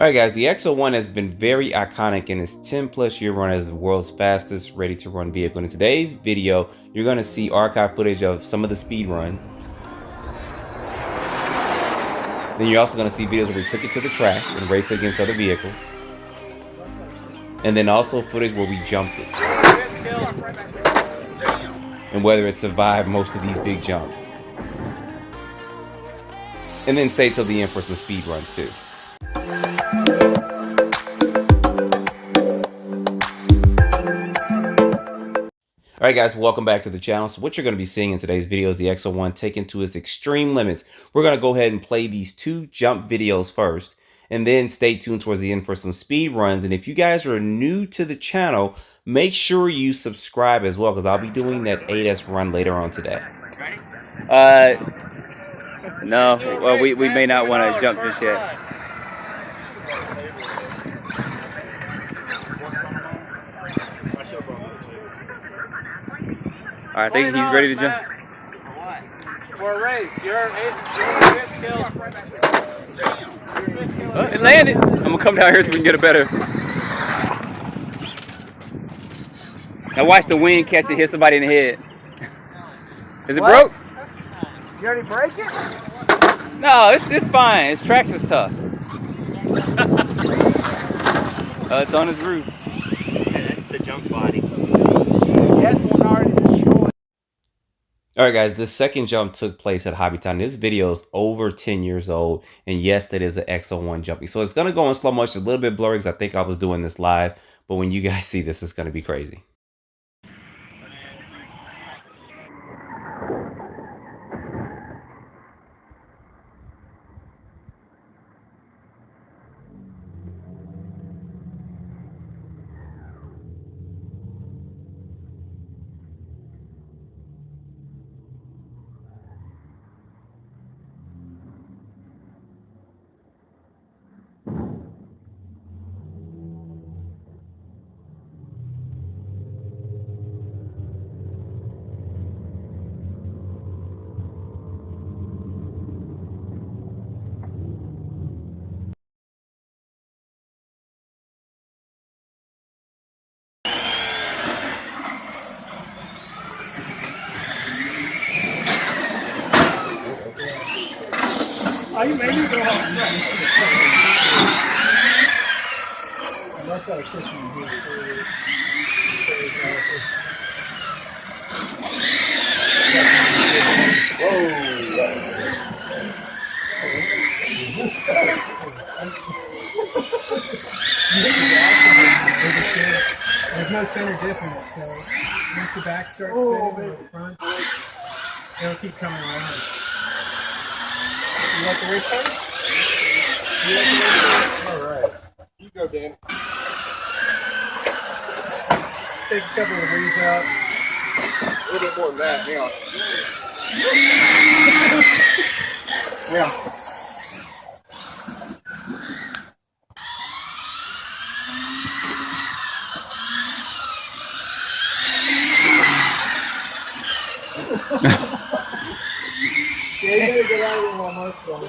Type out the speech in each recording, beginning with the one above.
Alright guys, the XO-1 has been very iconic in its 10+ year run as the world's fastest ready-to-run vehicle. In today's video, you're going to see archive footage of some of the speed runs. Then you're also going to see videos where we took it to the track and raced against other vehicles. And then also footage where we jumped it. And whether it survived most of these big jumps. And then stay till the end for some speed runs too. Alright guys, welcome back to the channel. So what you're going to be seeing in today's video is the XO-1 taken to its extreme limits. We're going to go ahead and play these two jump videos first, and then stay tuned towards the end for some speed runs. And if you guys are new to the channel, make sure you subscribe as well, because I'll be doing that 8S run later on today. No, well, we may not want to jump just yet. I think he's ready to jump. For a race, you're It landed. I'm gonna come down here so we can get a better. Now watch the wind catch it, hit somebody in the head. Is it broke? You already break it? No, it's fine. It's Traxxas tough. It's on his roof. Yeah, that's the jump body. That's the one already destroyed. Alright guys, this second jump took place at Hobbytown. This video is over 10 years old, and yes, that is an XO-1 jumping. So it's going to go in slow motion, a little bit blurry because I think I was doing this live, but when you guys see this, it's going to be crazy. Oh, you made me go off. There's no center difference, so once the back starts spinning with the front, it'll keep coming around. You like the race car? You like the race car? Alright. You go, Dan. Take a couple of these out. A little bit more than that, yeah. Yeah. Yeah, you gotta get out of here while Mark's going.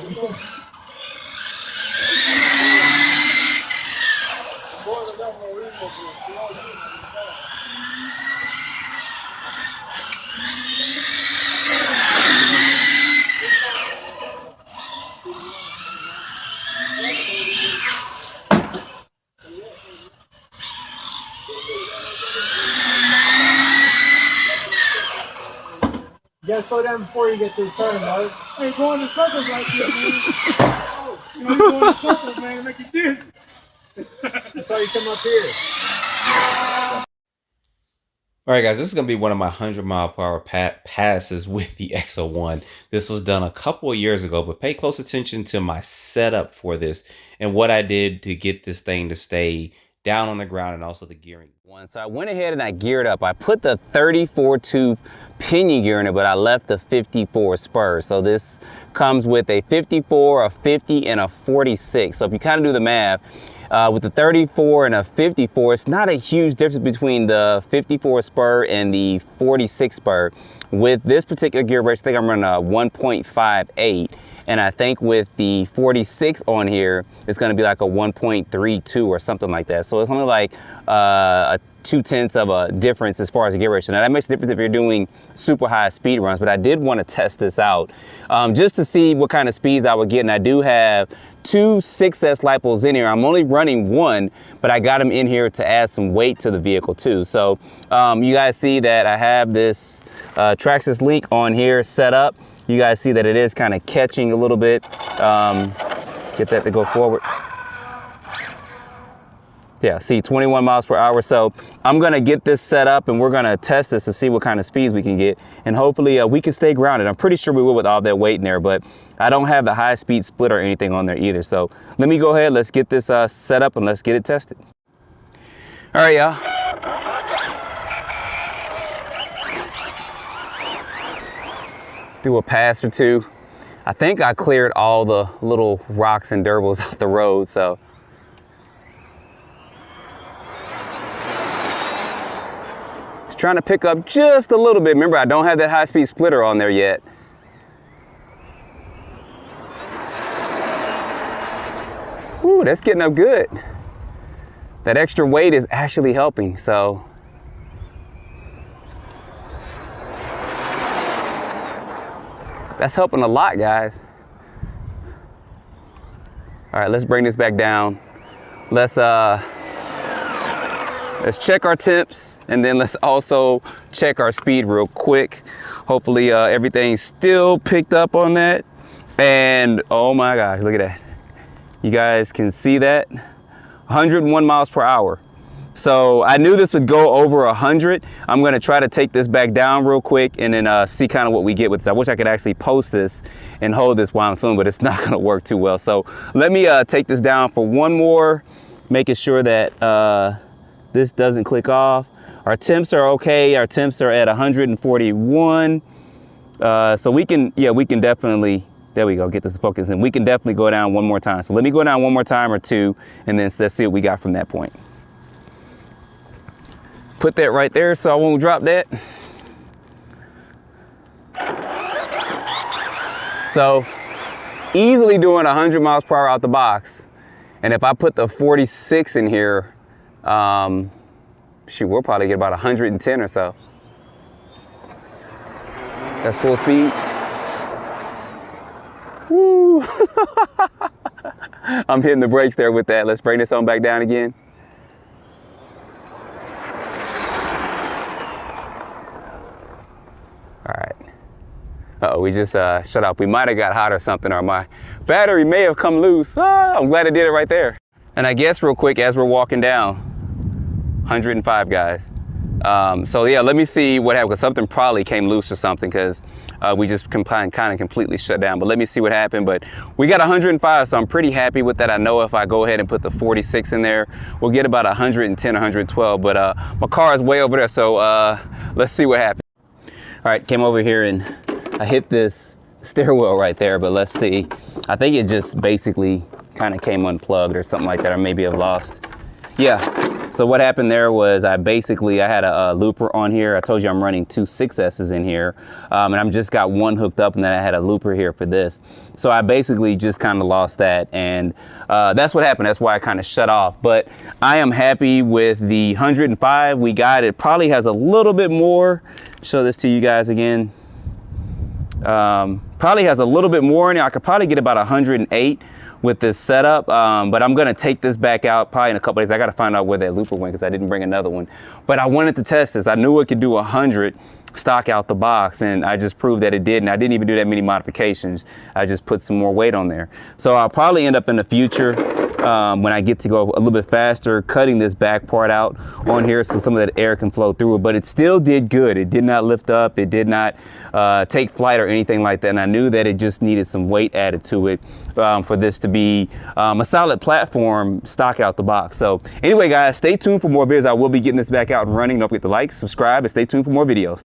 You gotta slow down before you get to the turn, Mark. Hey, going in circles like this, man. You know, you going in circles, man, to make you dizzy. That's why you come up here. Alright guys, this is going to be one of my 100-mile-per-hour passes with the XO-1. This was done a couple of years ago, but pay close attention to my setup for this and what I did to get this thing to stay down on the ground, and also the gearing. So I went ahead and I geared up. I put the 34 tooth pinion gear in it, but I left the 54 spur. So this comes with a 54, a 50, and a 46. So if you kind of do the math, with the 34 and a 54, it's not a huge difference between the 54 spur and the 46 spur. With this particular gear ratio, I think I'm running a 1.58. And I think with the 46 on here, it's gonna be like a 1.32 or something like that. So it's only like a 0.2 of a difference as far as the gear ratio. Now that makes a difference if you're doing super high speed runs, but I did want to test this out just to see what kind of speeds I would get. And I do have 2 6S lipos in here. I'm only running 1, but I got them in here to add some weight to the vehicle too. So you guys see that I have this Traxxas link on here set up. You guys see that it is kind of catching a little bit. Get that to go forward. Yeah, see 21 miles per hour. So I'm gonna get this set up and we're gonna test this to see what kind of speeds we can get. And hopefully we can stay grounded. I'm pretty sure we will with all that weight in there, but I don't have the high speed split or anything on there either. So let me go ahead, let's get this set up and let's get it tested. All right, y'all. Do a pass or two. I think I cleared all the little rocks and durables off the road, so. Just trying to pick up just a little bit. Remember, I don't have that high-speed splitter on there yet. Ooh, that's getting up good. That extra weight is actually helping, so. That's helping a lot, guys. All right, let's bring this back down. Let's check our temps and then let's also check our speed real quick. Hopefully everything's still picked up on that. And oh my gosh, look at that. You guys can see that, 101 miles per hour. So I knew this would go over 100. I'm gonna try to take this back down real quick and then see kind of what we get with this. I wish I could actually post this and hold this while I'm filming, but it's not gonna work too well. So let me take this down for one more, making sure that this doesn't click off. Our temps are okay. Our temps are at 141. So we can definitely, there we go, get this focus in. We can definitely go down one more time. So let me go down one more time or two, and then let's see what we got from that point. Put that right there so I won't drop that. So easily doing 100 miles per hour out the box. And if I put the 46 in here, shoot, we'll probably get about 110 or so. That's full speed. Woo! I'm hitting the brakes there with that. Let's bring this on back down again. All right. Uh-oh, we just shut off. We might have got hot or something, or my battery may have come loose. Ah, I'm glad it did it right there. And I guess real quick, as we're walking down, 105, guys. So yeah, let me see what happened, because something probably came loose or something, because we just kind of completely shut down. But let me see what happened. But we got 105, so I'm pretty happy with that. I know if I go ahead and put the 46 in there, we'll get about 110, 112. But my car is way over there, so let's see what happens. All right, came over here and I hit this stairwell right there, but let's see. I think it just basically kind of came unplugged or something like that, or maybe I've lost. Yeah, so what happened there was I had a looper on here. I told you I'm running 2 6S's in here, and I'm just got one hooked up, and then I had a looper here for this. So I basically just kind of lost that, and that's what happened. That's why I kind of shut off. But I am happy with the 105 we got. It probably has a little bit more. Show this to you guys again. Probably has a little bit more in it. I could probably get about 108 with this setup, but I'm gonna take this back out probably in a couple days. I gotta find out where that looper went because I didn't bring another one. But I wanted to test this. I knew it could do 100 stock out the box, and I just proved that it did, and I didn't even do that many modifications. I just put some more weight on there. So I'll probably end up in the future, when I get to go a little bit faster, cutting this back part out on here so some of that air can flow through it. But it still did good. It did not lift up. It did not take flight or anything like that. And I knew that it just needed some weight added to it for this to be a solid platform stock out the box. So anyway, guys, stay tuned for more videos. I will be getting this back out and running. Don't forget to like, subscribe, and stay tuned for more videos.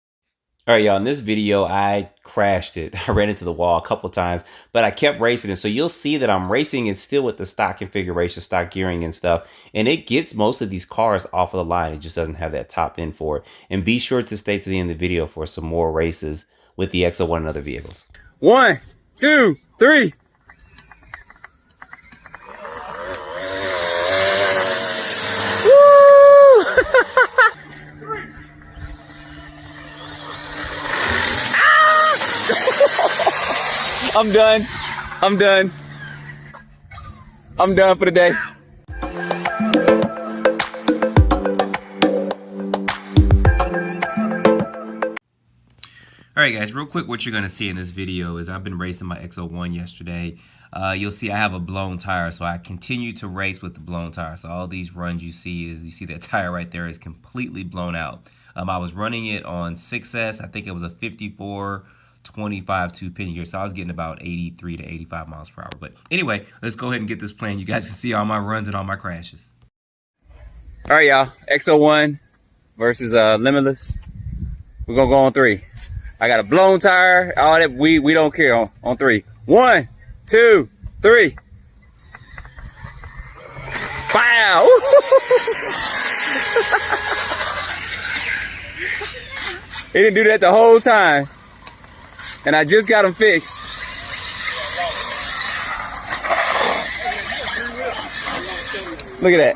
All right, y'all, in this video, I crashed it. I ran into the wall a couple times, but I kept racing it. So you'll see that I'm racing it still with the stock configuration, stock gearing and stuff. And it gets most of these cars off of the line. It just doesn't have that top end for it. And be sure to stay to the end of the video for some more races with the XO-1 and other vehicles. 1, 2, 3. I'm done. I'm done. I'm done for the day. All right, guys, real quick, what you're going to see in this video is I've been racing my XO-1 yesterday. You'll see I have a blown tire, so I continue to race with the blown tire. So all these runs you see that tire right there is completely blown out. I was running it on 6S. I think it was a 54 25-2 pinion gear, so I was getting about 83 to 85 miles per hour. But anyway, let's go ahead and get this plan. You guys can see all my runs and all my crashes. All right, y'all. XO-1 versus Limitless. We're gonna go on 3. I got a blown tire. All that we don't care on 3. 1, 2, 3. Wow! He didn't do that the whole time. And I just got them fixed. Look at that.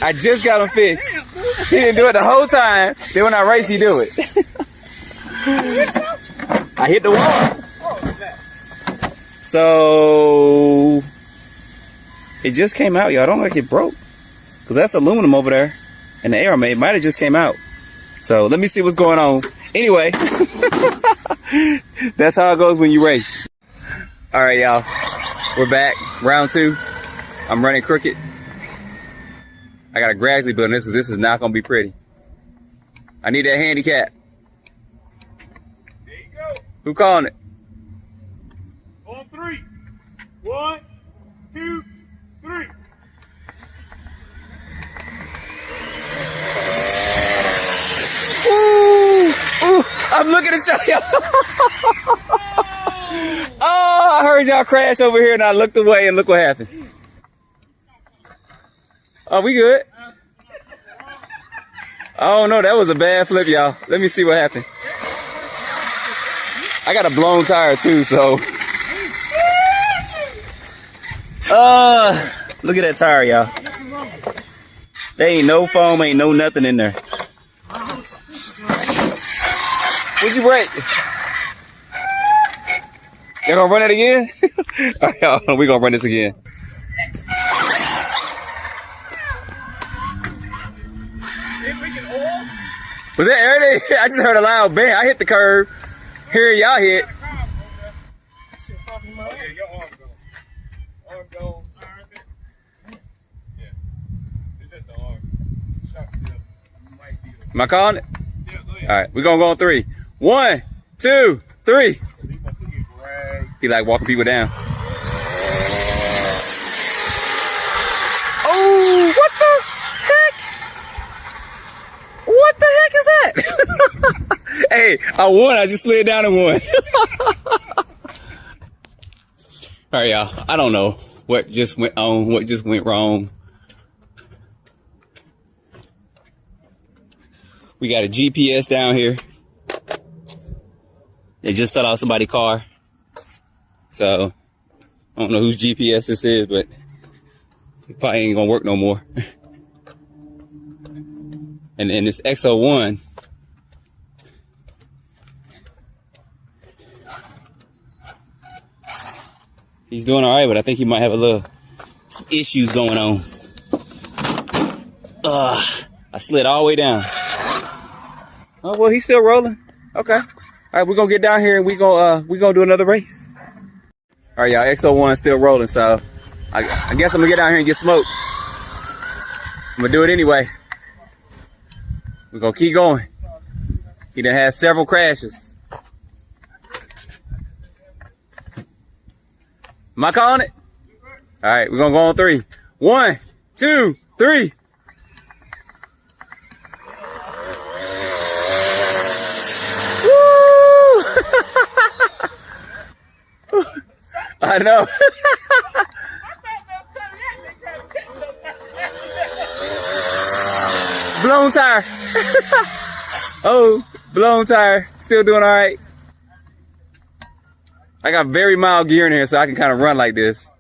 I just got them fixed. He didn't do it the whole time. Then when I race, he do it. I hit the wall. So it just came out, y'all. I don't like it broke. Because that's aluminum over there. And the air might have just came out. So let me see what's going on. Anyway. That's how it goes when you race. All right, y'all. We're back. Round 2. I'm running crooked. I got to gradually build this because this is not going to be pretty. I need that handicap. There you go. Who calling it? On 3. 1, 2, 3. Ooh, I'm looking to show y'all. Oh, I heard y'all crash over here and I looked away and look what happened. Oh, we good? Oh no, that was a bad flip, y'all. Let me see what happened. I got a blown tire too, so. Look at that tire, y'all. There ain't no foam, ain't no nothing in there. What'd you break? You gonna run it again? All right, y'all, we gonna run this again. Was that early? I just heard a loud bang. I hit the curb. Here y'all hit. Yeah, your arm gone. Arm gone. Yeah. It's just the arm. Shock still. Might be. Am I calling it? Yeah, go ahead. All right, we're gonna go on 3. 1, 2, 3. He must have get dragged. He like walking people down. Oh, what the heck? What the heck is that? Hey, I won. I just slid down and won. All right, y'all. I don't know what just went on, what just went wrong. We got a GPS down here. It just fell out somebody's car. So, I don't know whose GPS this is, but it probably ain't gonna work no more. And this XO-1, he's doing all right, but I think he might have some issues going on. I slid all the way down. Oh, well, he's still rolling. Okay. All right, we're gonna get down here and we gonna do another race. All right, y'all, XO-1 is still rolling, so I guess I'm gonna get down here and get smoked. I'm gonna do it anyway. We're gonna keep going. He done had several crashes. Am I calling it? All right, we're gonna go on 3. 1, 2, 3. I know. Blown tire. Oh, blown tire. Still doing all right. I got very mild gear in here, so I can kind of run like this.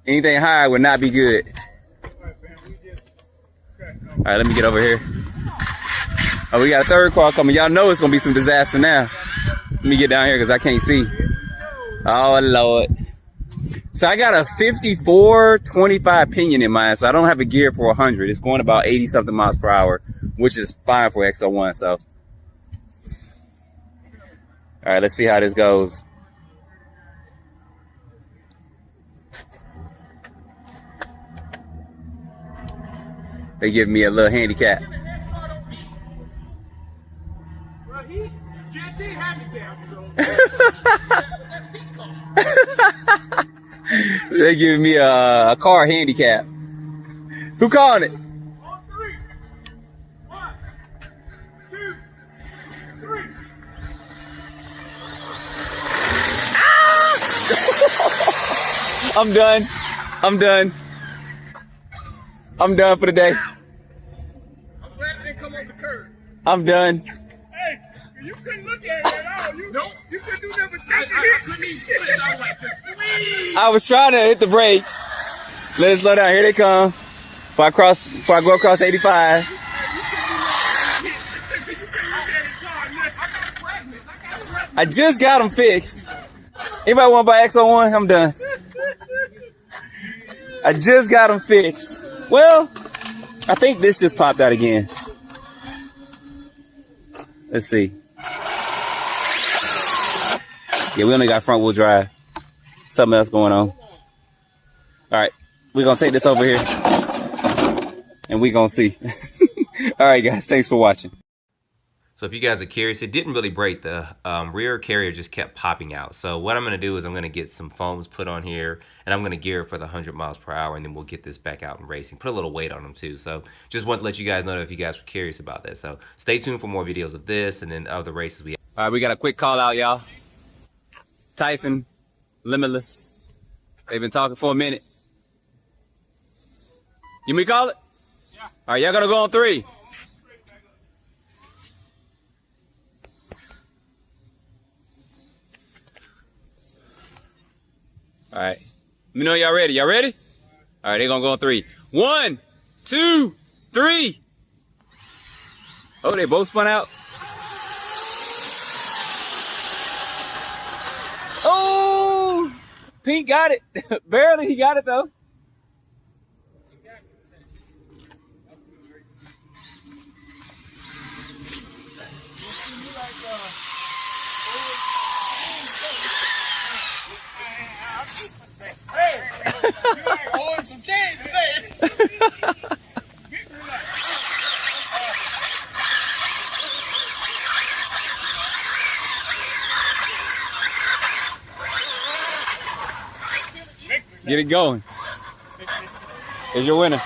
Anything higher would not be good. All right, let me get over here. Oh, we got a third car coming. Y'all know it's gonna be some disaster now. Let me get down here because I can't see. Oh, Lord. So I got a 54-25 pinion in mine, so I don't have a gear for 100. It's going about 80 something miles per hour, which is fine for XO1. So, all right, let's see how this goes. They give me a little handicap. Well, he GT handicap, so. They give me a car handicap. Who called it? On 3. 1, 2, 3. I'm done. I'm done. I'm done for the day. I'm glad it didn't come off the curb. I'm done. Hey, you couldn't look at it at all. You couldn't do nothing but take I couldn't even put it. I was like, just please. I was trying to hit the brakes. Let it slow down. Here they come. Before I go across 85. I just got them fixed. Anybody want to buy XO1? I'm done. I just got them fixed. Well, I think this just popped out again. Let's see. Yeah, we only got front wheel drive. Something else going on. All right, we're gonna take this over here and we're gonna see. All right, guys, thanks for watching. So if you guys are curious, it didn't really break. The rear carrier just kept popping out. So what I'm going to do is I'm going to get some foams put on here, and I'm going to gear it for the 100 miles per hour, and then we'll get this back out in racing. Put a little weight on them too. So just want to let you guys know if you guys were curious about that. So stay tuned for more videos of this and then other races we have. All right, we got a quick call out, y'all. Typhon, Limitless. They've been talking for a minute. You me call it? Yeah. All right, y'all gonna go on 3. All right. Let me know y'all ready. Y'all ready? All right, they're gonna go on 3. 1, 2, 3. Oh, they both spun out. Oh, Pink got it. Barely, he got it though. Some change today. Get it going. Here's your winner.